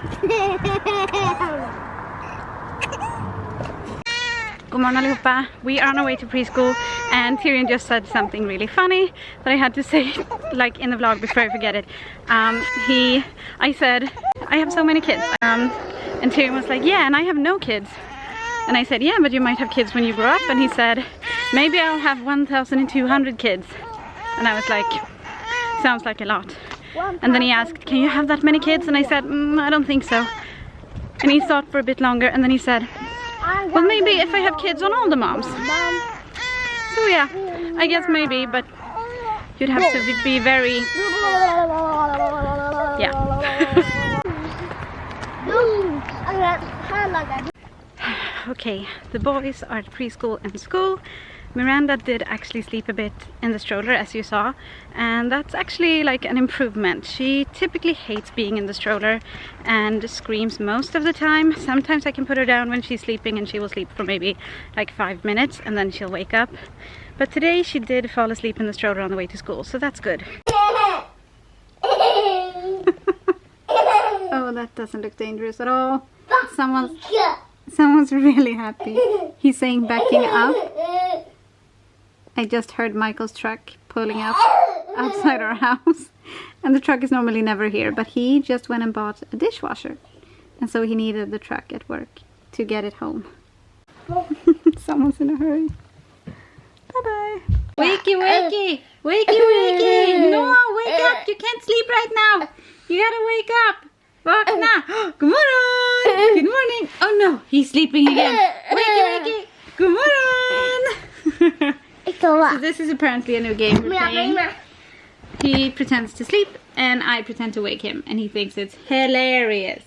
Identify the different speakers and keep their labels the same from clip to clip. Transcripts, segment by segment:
Speaker 1: God morgon allihopa. We are on our way to preschool and Tyrion just said something really funny that I had to say like in the vlog before I forget it. I said, I have so many kids. And Tyrion was like, yeah, and I have no kids. And I said, yeah, but you might have kids when you grow up. And he said, maybe I'll have 1,200 kids. And I was like, sounds like a lot. And then he asked, can you have that many kids? And I said, I don't think so. And he thought for a bit longer and then he said, well, maybe if I have kids on all the moms. So yeah, I guess maybe, but you'd have to be very... Yeah. Okay, the boys are at preschool and school. Miranda did actually sleep a bit in the stroller, as you saw, and that's actually like an improvement. She typically hates being in the stroller and screams most of the time. Sometimes I can put her down when she's sleeping and she will sleep for maybe like 5 minutes and then she'll wake up. But today she did fall asleep in the stroller on the way to school, so that's good. Oh, that doesn't look dangerous at all. Someone's really happy. He's saying backing up. I just heard Michael's truck pulling up outside our house. And the truck is normally never here, but he just went and bought a dishwasher. And so he needed the truck at work to get it home. Someone's in a hurry. Bye-bye. Wakey, wakey! Wakey, wakey! No, wake up! You can't sleep right now! You gotta wake up! Vakna! Good morning! Good morning! Oh no, he's sleeping again. Wakey, wakey! Good morning! So this is apparently a new game we're playing. He pretends to sleep and I pretend to wake him and he thinks it's hilarious.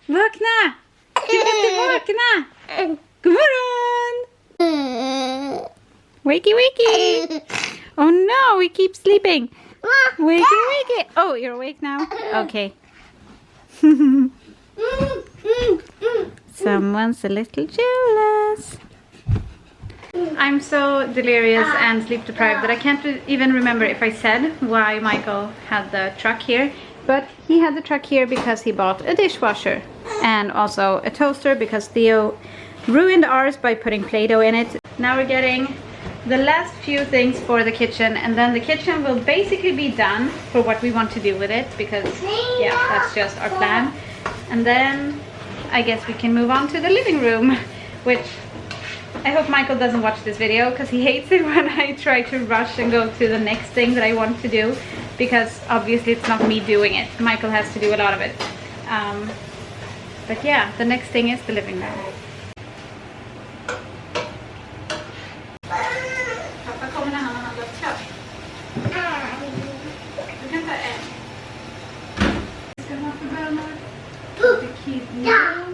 Speaker 1: Vakna! Vakna! Good morning! Wakey, wakey! Oh no, we keep sleeping. Wakey, wakey! Oh, you're awake now? Okay. Someone's a little jealous. I'm so delirious and sleep deprived that I can't even remember if I said why Michael had the truck here. But he had the truck here because he bought a dishwasher and also a toaster because Theo ruined ours by putting Play-Doh in it. Now we're getting the last few things for the kitchen and then the kitchen will basically be done for what we want to do with it because yeah, that's just our plan. And then I guess we can move on to the living room, which I hope Michael doesn't watch this video because he hates it when I try to rush and go to the next thing that I want to do because obviously it's not me doing it. Michael has to do a lot of it. But yeah, the next thing is the living room. Pappa kommer när han har handlat klart. Du kan ta en. Ska man få bönor? The kidney bönor.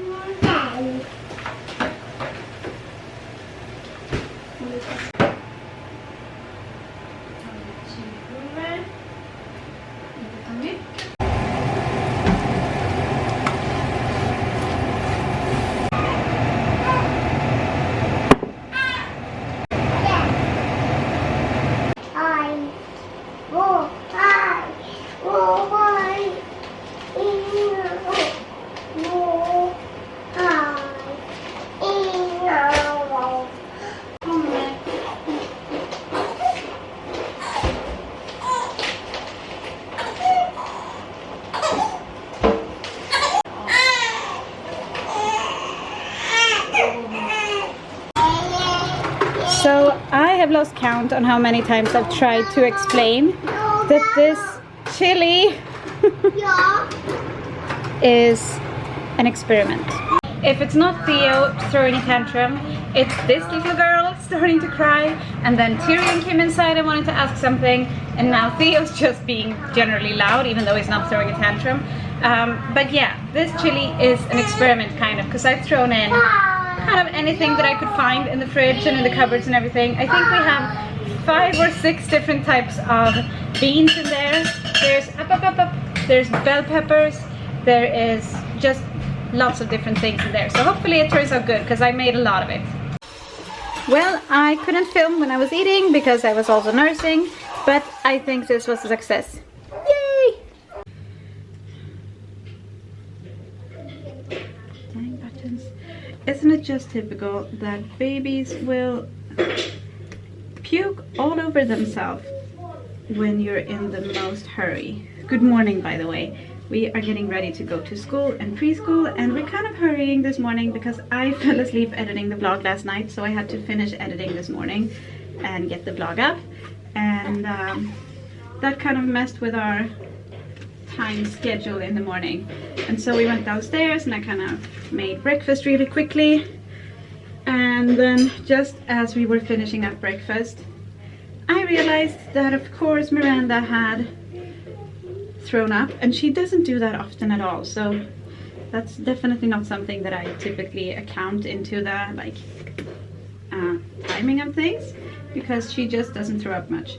Speaker 1: So I have lost count on how many times I've tried to explain that this chili is an experiment. If it's not Theo throwing a tantrum, it's this little girl starting to cry, and then Tyrion came inside and wanted to ask something, and now Theo's just being generally loud even though he's not throwing a tantrum. But yeah, this chili is an experiment kind of, because I've thrown in kind of anything that I could find in the fridge and in the cupboards and everything. I think we have 5 or 6 different types of beans in there. There's bell peppers, there is just lots of different things in there. So hopefully it turns out good because I made a lot of it. Well, I couldn't film when I was eating because I was also nursing, but I think this was a success. Yay! isn't it just typical that babies will puke all over themselves when you're in the most hurry? Good morning, by the way. We are getting ready to go to school and preschool, and we're kind of hurrying this morning because I fell asleep editing the vlog last night, so I had to finish editing this morning and get the vlog up, and that kind of messed with our time schedule in the morning. And so we went downstairs and I kind of made breakfast really quickly, and then just as we were finishing up breakfast, I realized that of course Myranda had thrown up, and she doesn't do that often at all, so that's definitely not something that I typically account into the like timing of things, because she just doesn't throw up much.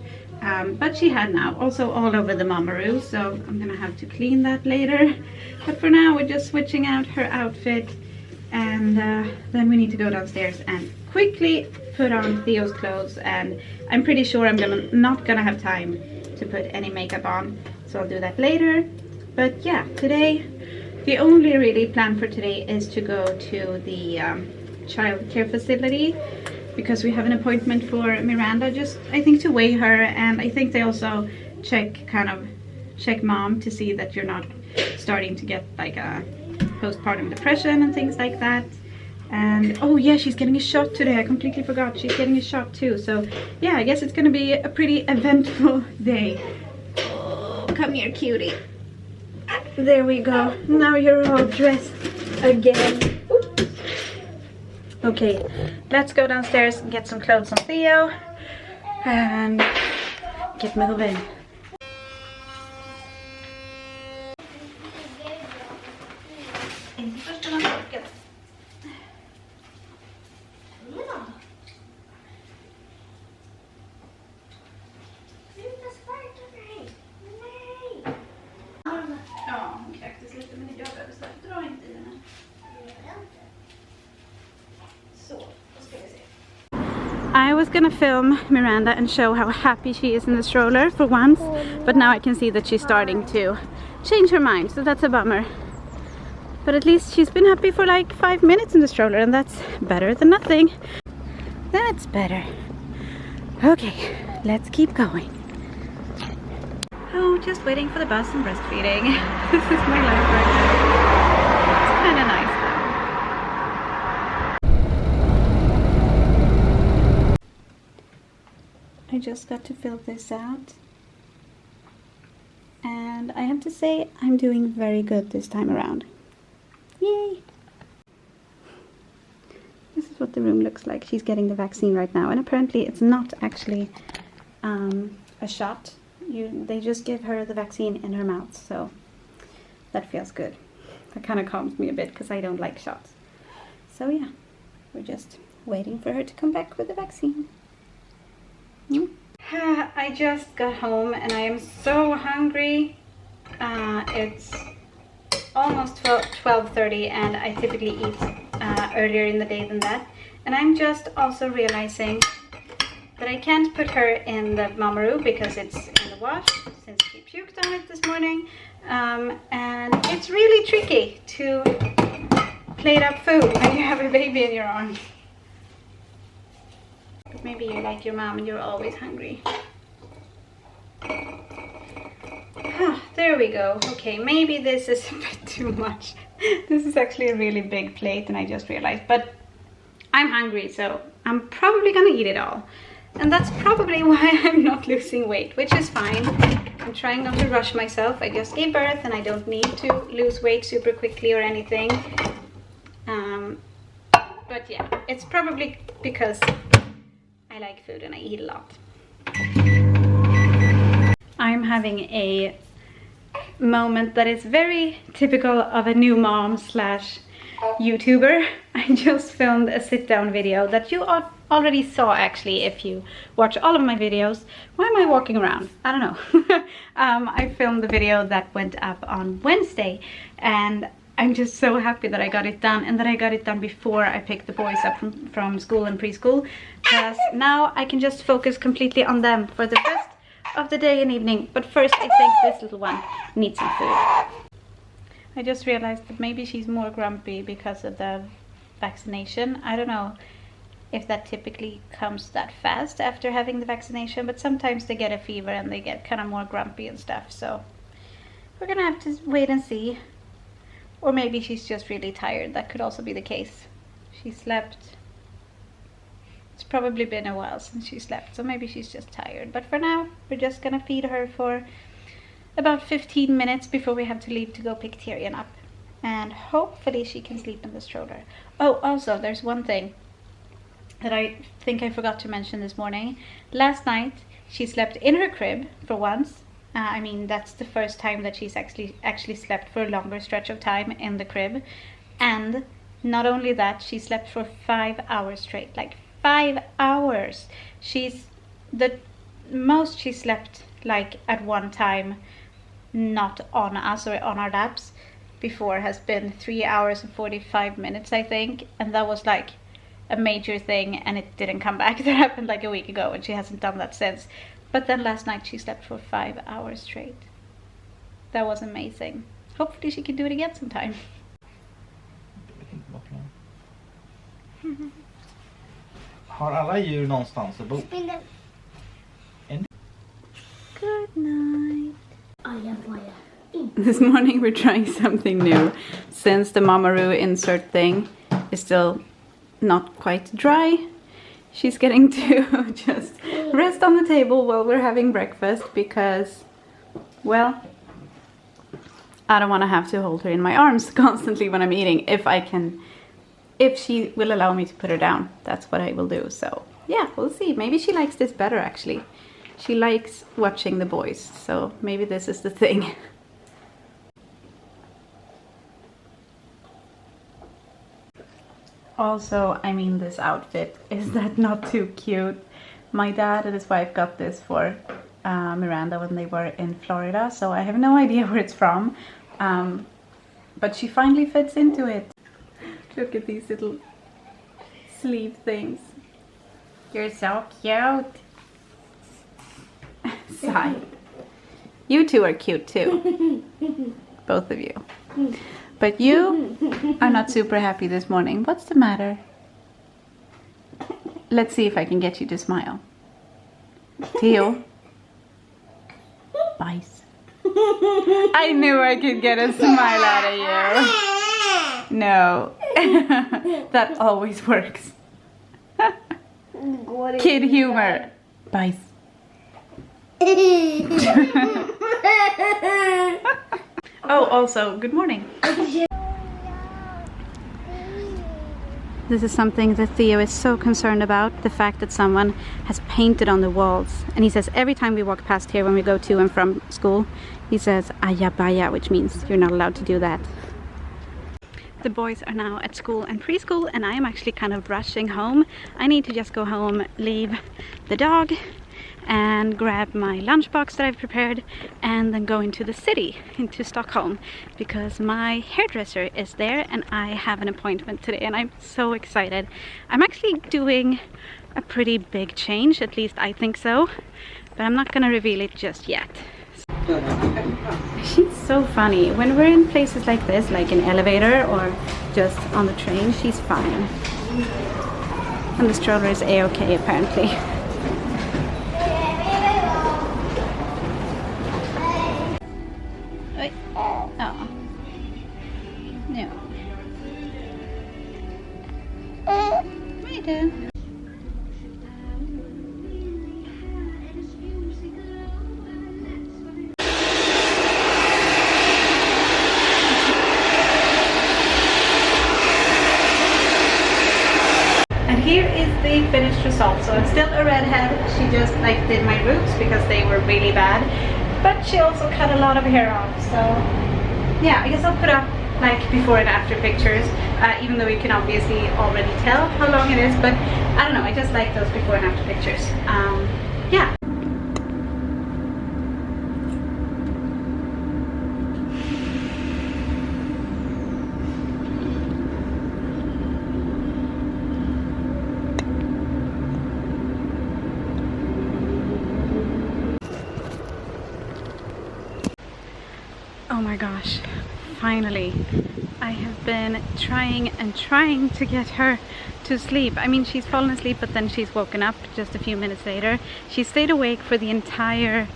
Speaker 1: But she had now, also all over the mamaroo, so I'm gonna have to clean that later. But for now we're just switching out her outfit, and then we need to go downstairs and quickly put on Theo's clothes, and I'm pretty sure I'm not gonna have time to put any makeup on, so I'll do that later. But yeah, today, the only really plan for today is to go to the child care facility, because we have an appointment for Myranda, just I think to weigh her, and I think they also check mom to see that you're not starting to get like a postpartum depression and things like that. And oh yeah, she's getting a shot today. I completely forgot, she's getting a shot too. So yeah, I guess it's gonna be a pretty eventful day. Oh, come here, cutie. There we go. Now you're all dressed again. Oops. Okay, let's go downstairs and get some clothes on Theo and get moving. I was gonna film Myranda and show how happy she is in the stroller for once, but now I can see that she's starting to change her mind, so that's a bummer. But at least she's been happy for like 5 minutes in the stroller, and that's better than nothing. That's better. Okay, let's keep going. Oh, just waiting for the bus and breastfeeding. This is my life right now. It's kind of nice though. I just got to fill this out, and I have to say I'm doing very good this time around. Yay! This is what the room looks like. She's getting the vaccine right now, and apparently it's not actually a shot. They just give her the vaccine in her mouth, so that feels good. That kind of calms me a bit because I don't like shots. So yeah, we're just waiting for her to come back with the vaccine. I just got home and I am so hungry. It's almost 12:30, and I typically eat earlier in the day than that. And I'm just also realizing that I can't put her in the mamaroo because it's in the wash, since she puked on it this morning. And it's really tricky to plate up food when you have a baby in your arms. But maybe you're like your mom and you're always hungry. There we go. Okay, maybe this is a bit too much. This is actually a really big plate, and I just realized. But I'm hungry, so I'm probably gonna eat it all. And that's probably why I'm not losing weight, which is fine. I'm trying not to rush myself. I just gave birth and I don't need to lose weight super quickly or anything. But yeah, it's probably because I like food and I eat a lot. I'm having a moment that is very typical of a new mom slash YouTuber. I just filmed a sit-down video that you already saw, actually, if you watch all of my videos. Why am I walking around? I don't know. I filmed the video that went up on Wednesday, and I'm just so happy that I got it done, and that I got it done before I picked the boys up from school and preschool, because now I can just focus completely on them for the rest of the day and evening. But first I think this little one needs some food. I just realized that maybe she's more grumpy because of the vaccination. I don't know if that typically comes that fast after having the vaccination, but sometimes they get a fever and they get kind of more grumpy and stuff. So we're gonna have to wait and see. Or maybe she's just really tired. That could also be the case. She slept. It's probably been a while since she slept, so maybe she's just tired. But for now, we're just gonna feed her for about 15 minutes before we have to leave to go pick Tyrion up. And hopefully she can sleep in the stroller. Oh, also, there's one thing that I think I forgot to mention this morning. Last night, she slept in her crib for once. I mean, that's the first time that she's actually slept for a longer stretch of time in the crib. And not only that, she slept for 5 hours straight. Like 5 hours. She's the most she slept like at one time, not on us or on our laps before, has been 3 hours and 45 minutes, I think. And that was like a major thing, and it didn't come back. That happened like a week ago, and she hasn't done that since. But then last night she slept for 5 hours straight. That was amazing. Hopefully she can do it again sometime.
Speaker 2: Har alla djur någonstans att bo?
Speaker 1: Good night. This morning we're trying something new. Since the Mamaroo insert thing is still not quite dry, she's getting to just rest on the table while we're having breakfast because, well, I don't want to have to hold her in my arms constantly when I'm eating. If she will allow me to put her down, that's what I will do. So yeah, we'll see. Maybe she likes this better actually. She likes watching the boys, so maybe this is the thing. Also, I mean, this outfit, is that not too cute? My dad and his wife got this for Myranda when they were in Florida, so I have no idea where it's from. But she finally fits into it. Look at these little sleeve things. You're so cute. Sigh. You two are cute too. Both of you. But you are not super happy this morning. What's the matter? Let's see if I can get you to smile. Theo. Bye. I knew I could get a smile out of you. No. That always works. Kid humor. Bye. Oh, also, good morning. This is something that Theo is so concerned about, the fact that someone has painted on the walls. And he says every time we walk past here when we go to and from school, he says ayabaya, which means you're not allowed to do that. The boys are now at school and preschool, and I am actually kind of rushing home. I need to just go home, leave the dog, and grab my lunchbox that I've prepared, and then go into the city, into Stockholm, because my hairdresser is there and I have an appointment today, and I'm so excited. I'm actually doing a pretty big change, at least I think so, but I'm not gonna reveal it just yet. She's so funny. When we're in places like this, like an elevator or just on the train, she's fine. And the stroller is a-okay apparently. Oh. No. What are you doing? And here is the finished result. So I'm still a redhead. She just like did my roots because they were really bad. But she also cut a lot of hair off, so yeah, I guess I'll put up like before and after pictures, even though you can obviously already tell how long it is, but I don't know, I just like those before and after pictures. Yeah. Oh my gosh, finally I have been trying to get her to sleep. I mean, she's fallen asleep, but then she's woken up just a few minutes later. She stayed awake for the entire,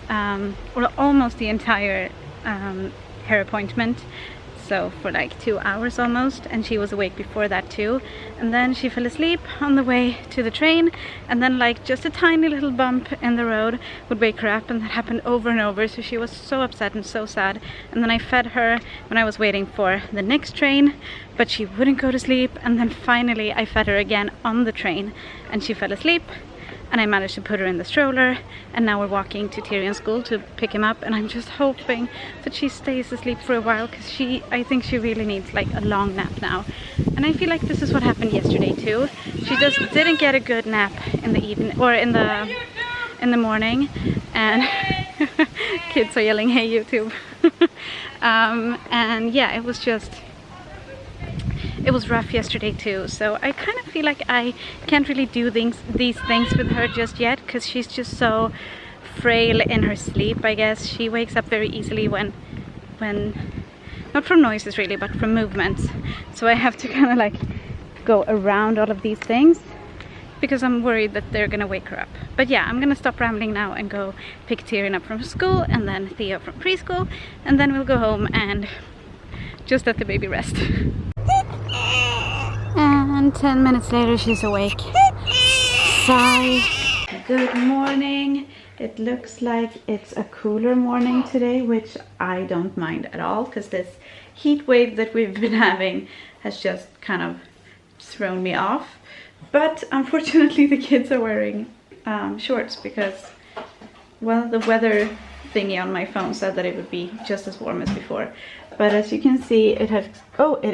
Speaker 1: or almost the entire hair appointment. So for like 2 hours almost, and she was awake before that too. And then she fell asleep on the way to the train, and then like just a tiny little bump in the road would wake her up, and that happened over and over. So she was so upset and so sad. And then I fed her when I was waiting for the next train, but she wouldn't go to sleep. And then finally I fed her again on the train, and she fell asleep. And I managed to put her in the stroller, and now we're walking to Tyrion's school to pick him up, and I'm just hoping that she stays asleep for a while, because I think she really needs like a long nap now. And I feel like this is what happened yesterday too. She just didn't get a good nap in the evening, or in the morning, and kids are yelling, "Hey YouTube." And yeah, it was rough yesterday too, so I kind of feel like I can't really do these things with her just yet, because she's just so frail in her sleep, I guess. She wakes up very easily when not from noises really, but from movements. So I have to kind of like go around all of these things, because I'm worried that they're gonna wake her up. But yeah, I'm gonna stop rambling now and go pick Tyrion up from school, and then Theo from preschool, and then we'll go home and just let the baby rest. And 10 minutes later she's awake. Sigh. Good morning. It looks like it's a cooler morning today, which I don't mind at all, because this heat wave that we've been having has just kind of thrown me off. But unfortunately the kids are wearing shorts, because, well, the weather thingy on my phone said that it would be just as warm as before. But as you can see, it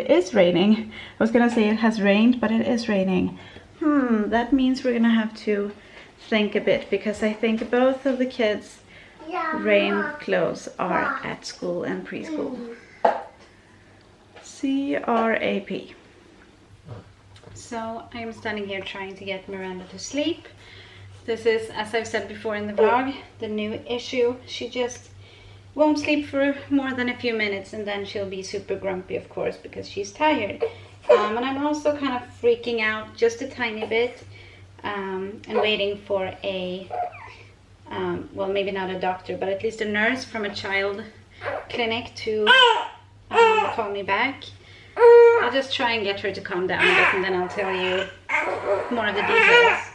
Speaker 1: is raining. I was gonna say it has rained, but it is raining. That means we're gonna have to think a bit, because I think both of the kids' rain clothes are at school and preschool. CRAP. So I'm standing here trying to get Myranda to sleep. This is, as I've said before in the vlog, the new issue. She just won't sleep for more than a few minutes, and then she'll be super grumpy, of course, because she's tired. And I'm also kind of freaking out just a tiny bit, and waiting for a, well, maybe not a doctor, but at least a nurse from a child clinic to call me back. I'll just try and get her to calm down a bit, and then I'll tell you more of the details.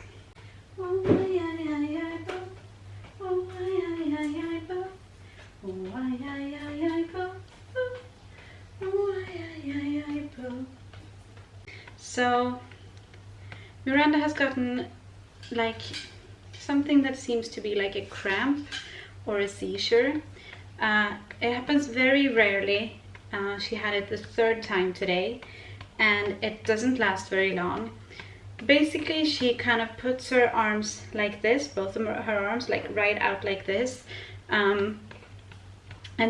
Speaker 1: So Myranda has gotten like something that seems to be like a cramp or a seizure. It happens very rarely. She had it the 3rd time today, and it doesn't last very long. Basically, she kind of puts her arms like this, both of her arms like right out like this, and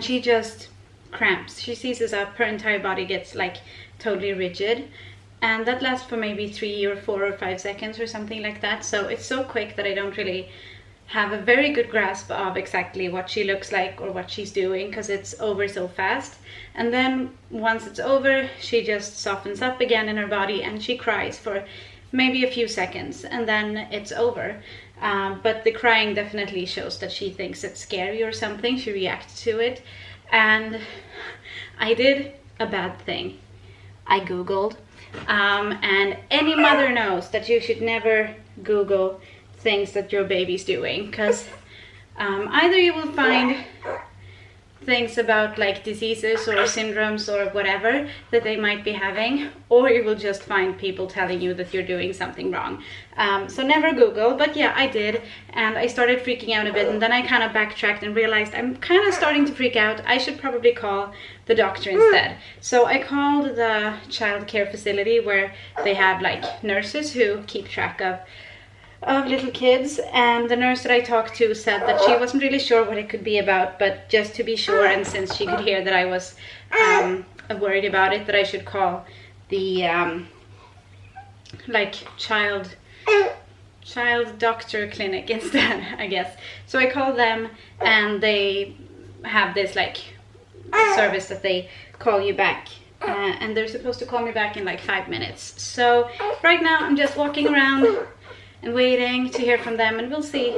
Speaker 1: she just cramps. She seizes up, her entire body gets like totally rigid, and that lasts for maybe 3 or 4 or 5 seconds or something like that. So it's so quick that I don't really have a very good grasp of exactly what she looks like or what she's doing, because it's over so fast. And then once it's over, she just softens up again in her body, and she cries for maybe a few seconds, and then it's over. But the crying definitely shows that she thinks it's scary or something. She reacts to it. And I did a bad thing. I Googled, and any mother knows that you should never Google things that your baby's doing, because either you will find things about like diseases or syndromes or whatever that they might be having, or you will just find people telling you that you're doing something wrong. So never Google. But yeah, I did, and I started freaking out a bit, and then I kind of backtracked and realized I'm kind of starting to freak out. I should probably call the doctor instead. So I called the child care facility, where they have like nurses who keep track of little kids, and the nurse that I talked to said that she wasn't really sure what it could be about, but just to be sure, and since she could hear that I was worried about it, that I should call the like child doctor clinic instead, I guess. So I called them, and they have this like service that they call you back and they're supposed to call me back in like 5 minutes. So right now I'm just walking around and waiting to hear from them, and we'll see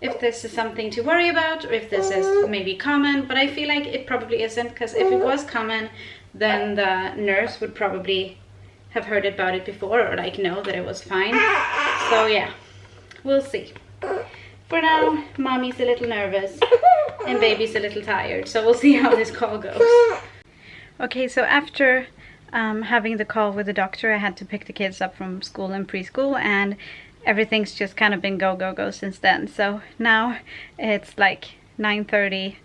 Speaker 1: if this is something to worry about or if this is maybe common, but I feel like it probably isn't, because if it was common, then the nurse would probably have heard about it before, or like know that it was fine. So yeah, we'll see. For now, mommy's a little nervous and baby's a little tired, so we'll see how this call goes. Okay, so after having the call with the doctor, I had to pick the kids up from school and preschool, and everything's just kind of been go since then. So now it's like 9:30.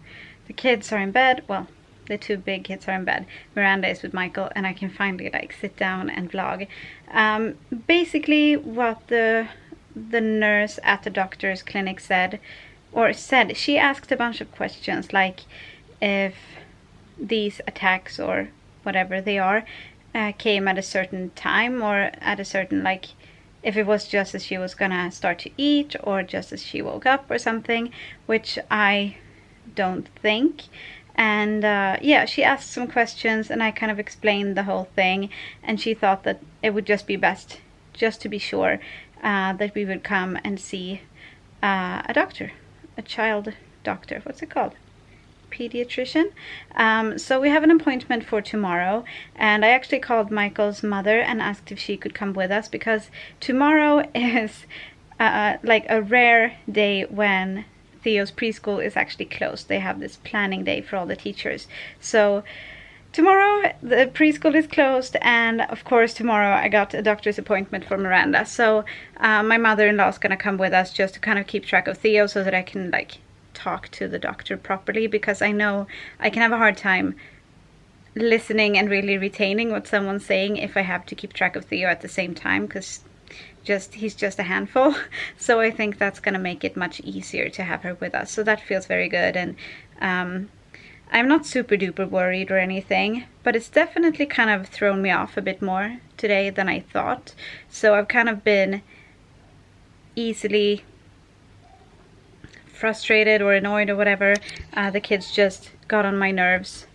Speaker 1: The kids are in bed. Well, the 2 big kids are in bed. Myranda is with Michael, and I can finally like sit down and vlog. Basically what the nurse at the doctor's clinic said, she asked a bunch of questions, like if these attacks or whatever they are came at a certain time, or at a certain, like, if it was just as she was gonna start to eat or just as she woke up or something, which I don't think. And yeah, she asked some questions and I kind of explained the whole thing, and she thought that it would just be best, just to be sure, that we would come and see a doctor, a child doctor, what's it called? Pediatrician. So we have an appointment for tomorrow, and I actually called Michael's mother and asked if she could come with us, because tomorrow is like a rare day when Theo's preschool is actually closed. They have this planning day for all the teachers. So tomorrow the preschool is closed, and of course tomorrow I got a doctor's appointment for Myranda. So my mother-in-law is gonna come with us just to kind of keep track of Theo, so that I can like talk to the doctor properly, because I know I can have a hard time listening and really retaining what someone's saying if I have to keep track of Theo at the same time, because he's just a handful. So I think that's gonna make it much easier to have her with us, so that feels very good. And I'm not super duper worried or anything, but it's definitely kind of thrown me off a bit more today than I thought. So I've kind of been easily frustrated or annoyed or whatever. The kids just got on my nerves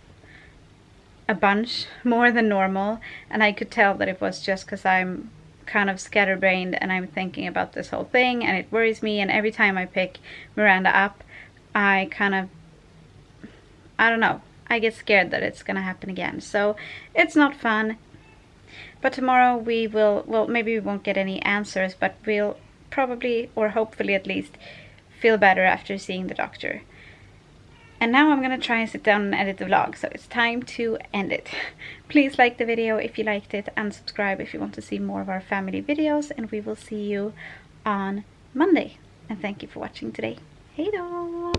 Speaker 1: a bunch more than normal, and I could tell that it was just because I'm kind of scatterbrained and I'm thinking about this whole thing, and it worries me. And every time I pick Myranda up, I kind of, I don't know, I get scared that it's gonna happen again. So it's not fun. But tomorrow we will, well, maybe we won't get any answers, but we'll probably, or hopefully at least, feel better after seeing the doctor. And now I'm gonna try and sit down and edit the vlog, so it's time to end it. Please like the video if you liked it, and subscribe if you want to see more of our family videos, and we will see you on Monday. And thank you for watching today. Hej då!